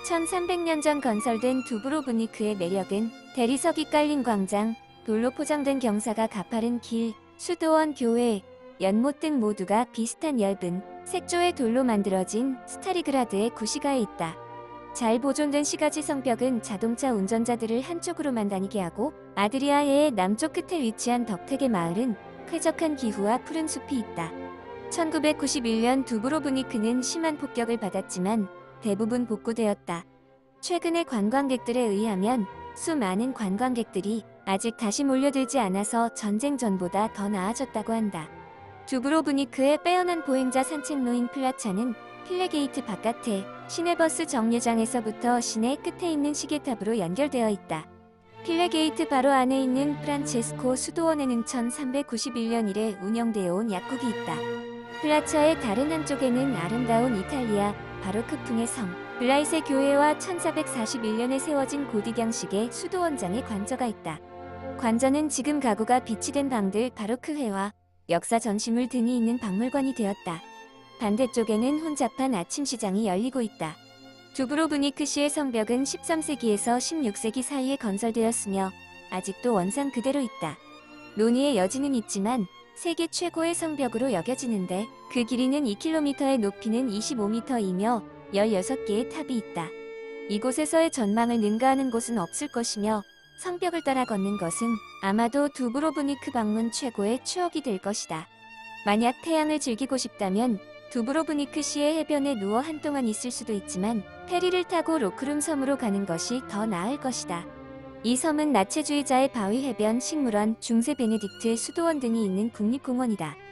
1300년 전 건설된 두브로브니크의 매력은 대리석이 깔린 광장, 돌로 포장된 경사가 가파른 길, 수도원 교회, 연못 등 모두가 비슷한 엷은 색조의 돌로 만들어진 스타리그라드의 구시가에 있다. 잘 보존된 시가지 성벽은 자동차 운전자들을 한쪽으로만 다니게 하고, 아드리아해의 남쪽 끝에 위치한 덕택의 마을은 쾌적한 기후와 푸른 숲이 있다. 1991년 두브로브니크는 심한 폭격을 받았지만 대부분 복구되었다. 최근의 관광객들에 의하면 수많은 관광객들이 아직 다시 몰려들지 않아서 전쟁 전보다 더 나아졌다고 한다. 두브로브니크의 빼어난 보행자 산책로인 플라차는 필레게이트 바깥에 시내버스 정류장에서부터 시내 끝에 있는 시계탑으로 연결되어 있다. 필레게이트 바로 안에 있는 프란체스코 수도원에는 1391년 이래 운영되어 온 약국이 있다. 플라차의 다른 한쪽에는 아름다운 이탈리아 바로크풍의 성 블라이세 교회와 1441년에 세워진 고딕양식의 수도원장의 관저가 있다. 관저는 지금 가구가 비치된 방들 바로크회와 역사 전시물 등이 있는 박물관이 되었다. 반대쪽에는 혼잡한 아침시장이 열리고 있다. 두브로브니크시의 성벽은 13세기에서 16세기 사이에 건설되었으며 아직도 원상 그대로 있다. 논의의 여지는 있지만 세계 최고의 성벽으로 여겨지는데 그 길이는 2km에 높이는 25m이며 16개의 탑이 있다. 이곳에서의 전망을 능가하는 곳은 없을 것이며 성벽을 따라 걷는 것은 아마도 두브로브니크 방문 최고의 추억이 될 것이다. 만약 태양을 즐기고 싶다면 두브로브니크시의 해변에 누워 한동안 있을 수도 있지만 페리를 타고 로크룸 섬으로 가는 것이 더 나을 것이다. 이 섬은 나체주의자의 바위 해변, 식물원, 중세 베네딕트 수도원 등이 있는 국립공원이다.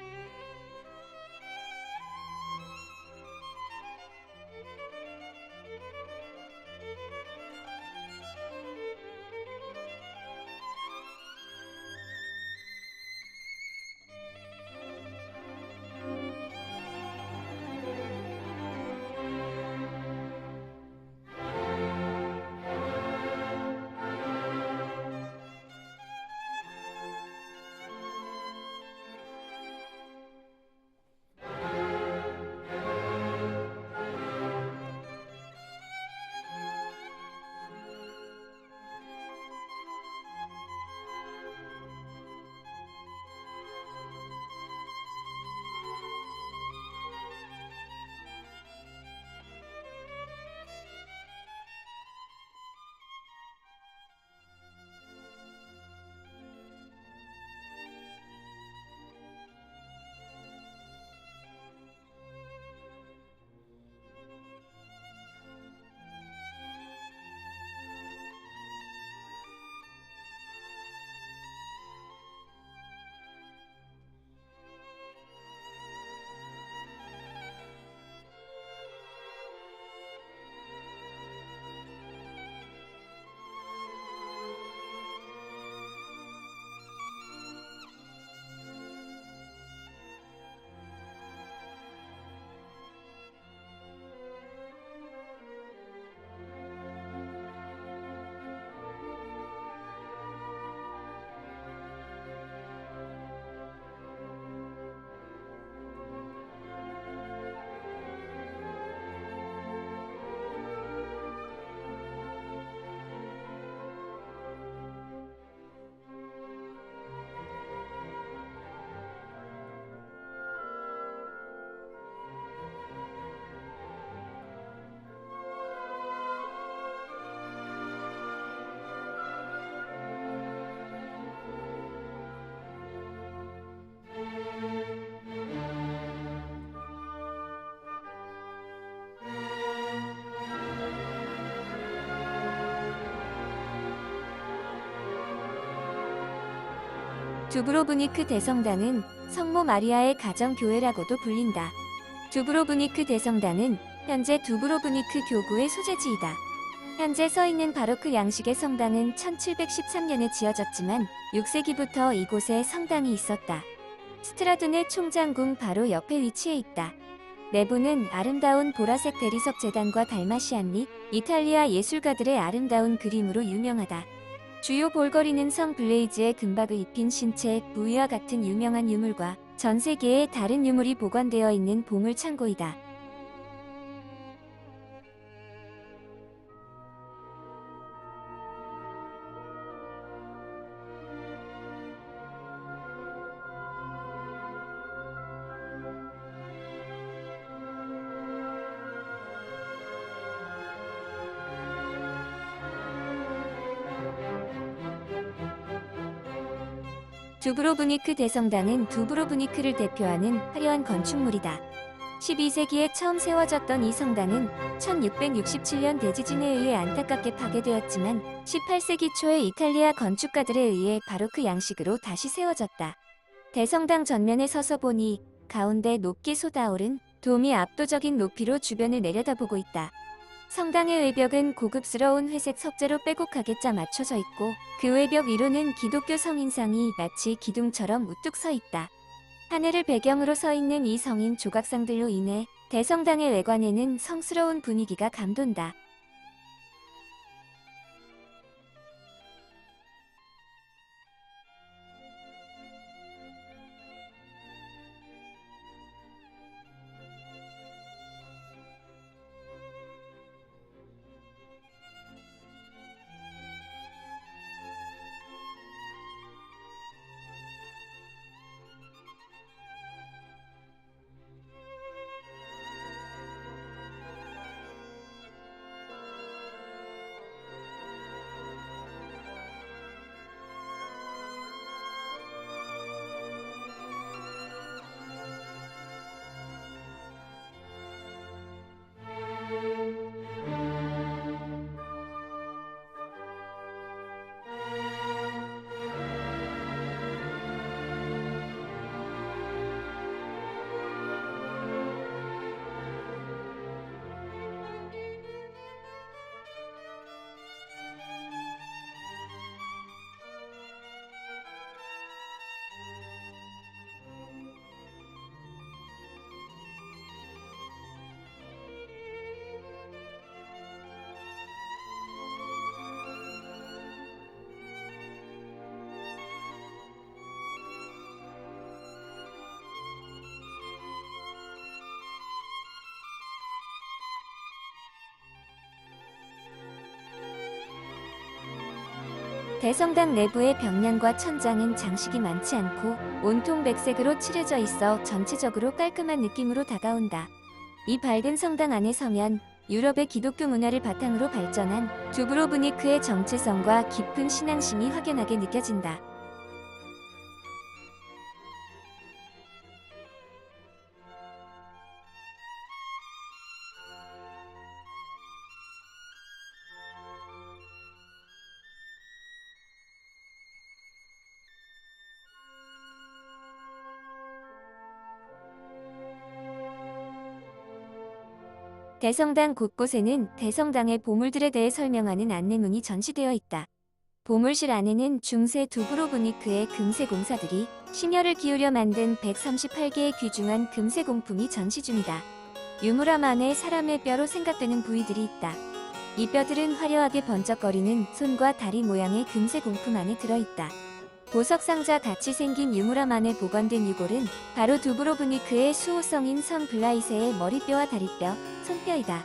두브로브니크 대성당은 성모 마리아의 가정교회라고도 불린다. 두브로브니크 대성당은 현재 두브로브니크 교구의 소재지이다. 현재 서있는 바로크 양식의 성당은 1713년에 지어졌지만 6세기부터 이곳에 성당이 있었다. 스트라둔의 총장궁 바로 옆에 위치해 있다. 내부는 아름다운 보라색 대리석 제단과 달마시안 및 이탈리아 예술가들의 아름다운 그림으로 유명하다. 주요 볼거리는 성 블레이즈의 금박을 입힌 신체, 부위와 같은 유명한 유물과 전 세계의 다른 유물이 보관되어 있는 보물 창고이다. 두브로브니크 대성당은 두브로브니크를 대표하는 화려한 건축물이다. 12세기에 처음 세워졌던 이 성당은 1667년 대지진에 의해 안타깝게 파괴되었지만 18세기 초에 이탈리아 건축가들에 의해 바로크 양식으로 다시 세워졌다. 대성당 전면에 서서 보니 가운데 높게 솟아오른 돔이 압도적인 높이로 주변을 내려다보고 있다. 성당의 외벽은 고급스러운 회색 석재로 빼곡하게 짜 맞춰져 있고 그 외벽 위로는 기독교 성인상이 마치 기둥처럼 우뚝 서 있다. 하늘을 배경으로 서 있는 이 성인 조각상들로 인해 대성당의 외관에는 성스러운 분위기가 감돈다. 대성당 내부의 벽면과 천장은 장식이 많지 않고 온통 백색으로 칠해져 있어 전체적으로 깔끔한 느낌으로 다가온다. 이 밝은 성당 안에 서면 유럽의 기독교 문화를 바탕으로 발전한 두브로브니크의 정체성과 깊은 신앙심이 확연하게 느껴진다. 대성당 곳곳에는 대성당의 보물들에 대해 설명하는 안내문이 전시되어 있다. 보물실 안에는 중세 두브로브니크의 금세 공사들이 심혈을 기울여 만든 138개의 귀중한 금세 공품이 전시 중이다. 유무라만의 사람의 뼈로 생각되는 부위들이 있다. 이 뼈들은 화려하게 번쩍거리는 손과 다리 모양의 금세 공품 안에 들어있다. 보석 상자 같이 생긴 유무라만에 보관된 유골은 바로 두브로브니크의 수호성인 성 블라이세의 머리뼈와 다리뼈, 손뼈이다.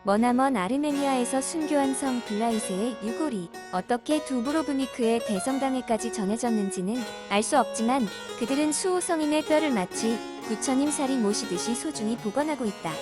머나먼 아르메니아에서 순교한 성 블라이세의 유골이 어떻게 두브로브니크의 대성당에까지 전해졌는지는 알 수 없지만 그들은 수호성인의 뼈를 마치 부처님 살이 모시듯이 소중히 보관하고 있다.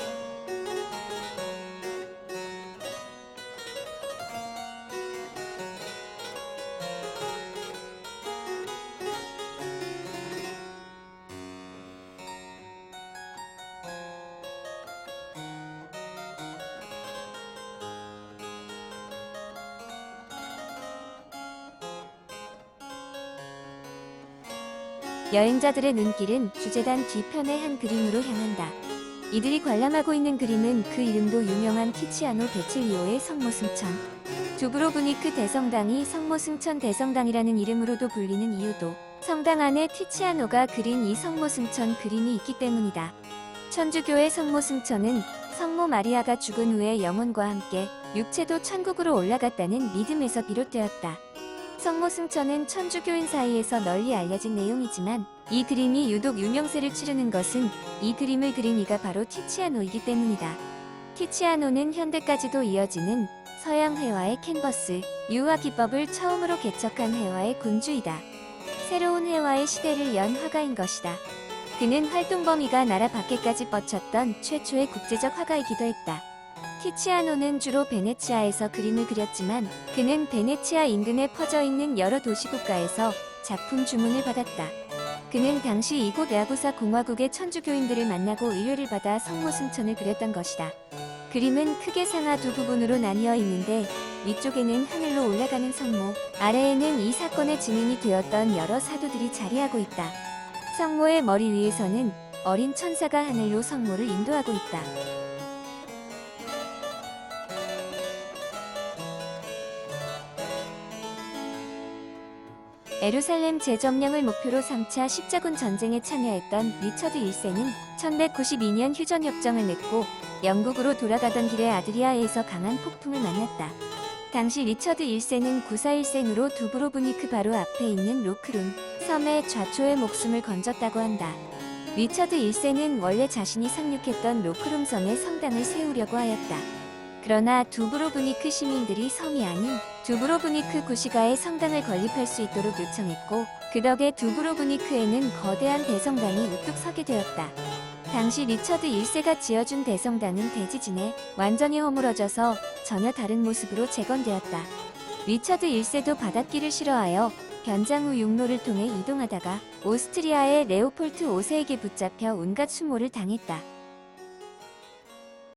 여행자들의 눈길은 주재단 뒤편의 한 그림으로 향한다. 이들이 관람하고 있는 그림은 그 이름도 유명한 티치아노 베칠리오의 성모승천. 두브로브니크 대성당이 성모승천 대성당이라는 이름으로도 불리는 이유도 성당 안에 티치아노가 그린 이 성모승천 그림이 있기 때문이다. 천주교의 성모승천은 성모 마리아가 죽은 후에 영혼과 함께 육체도 천국으로 올라갔다는 믿음에서 비롯되었다. 성모승천은 천주교인 사이에서 널리 알려진 내용이지만 이 그림이 유독 유명세를 치르는 것은 이 그림을 그린 이가 바로 티치아노이기 때문이다. 티치아노는 현대까지도 이어지는 서양 회화의 캔버스, 유화 기법을 처음으로 개척한 회화의 군주이다. 새로운 회화의 시대를 연 화가인 것이다. 그는 활동 범위가 나라 밖에까지 뻗쳤던 최초의 국제적 화가이기도 했다. 티치아노는 주로 베네치아에서 그림을 그렸지만 그는 베네치아 인근에 퍼져 있는 여러 도시 국가에서 작품 주문을 받았다. 그는 당시 이곳 야구사 공화국의 천주교인들을 만나고 의뢰를 받아 성모 승천을 그렸던 것이다. 그림은 크게 상하 두 부분으로 나뉘어 있는데 위쪽에는 하늘로 올라가는 성모, 아래에는 이 사건의 증인이 되었던 여러 사도들이 자리하고 있다. 성모의 머리 위에서는 어린 천사가 하늘로 성모를 인도하고 있다. 예루살렘 재점령을 목표로 3차 십자군 전쟁에 참여했던 리처드 1세는 1192년 휴전협정을 맺고 영국으로 돌아가던 길에 아드리아에서 강한 폭풍을 만났다. 당시 리처드 1세는 941생으로 두브로브니크 바로 앞에 있는 로크룸 섬의 좌초의 목숨을 건졌다고 한다. 리처드 1세는 원래 자신이 상륙했던 로크룸 섬에 성당을 세우려고 하였다. 그러나 두브로브니크 시민들이 섬이 아닌 두브로브니크 구시가에 성당을 건립할 수 있도록 요청했고 그 덕에 두브로브니크에는 거대한 대성당이 우뚝 서게 되었다. 당시 리처드 1세가 지어준 대성당은 대지진에 완전히 허물어져서 전혀 다른 모습으로 재건되었다. 리처드 1세도 바닷길을 싫어하여 변장 후 육로를 통해 이동하다가 오스트리아의 레오폴트 5세에게 붙잡혀 온갖 수모를 당했다.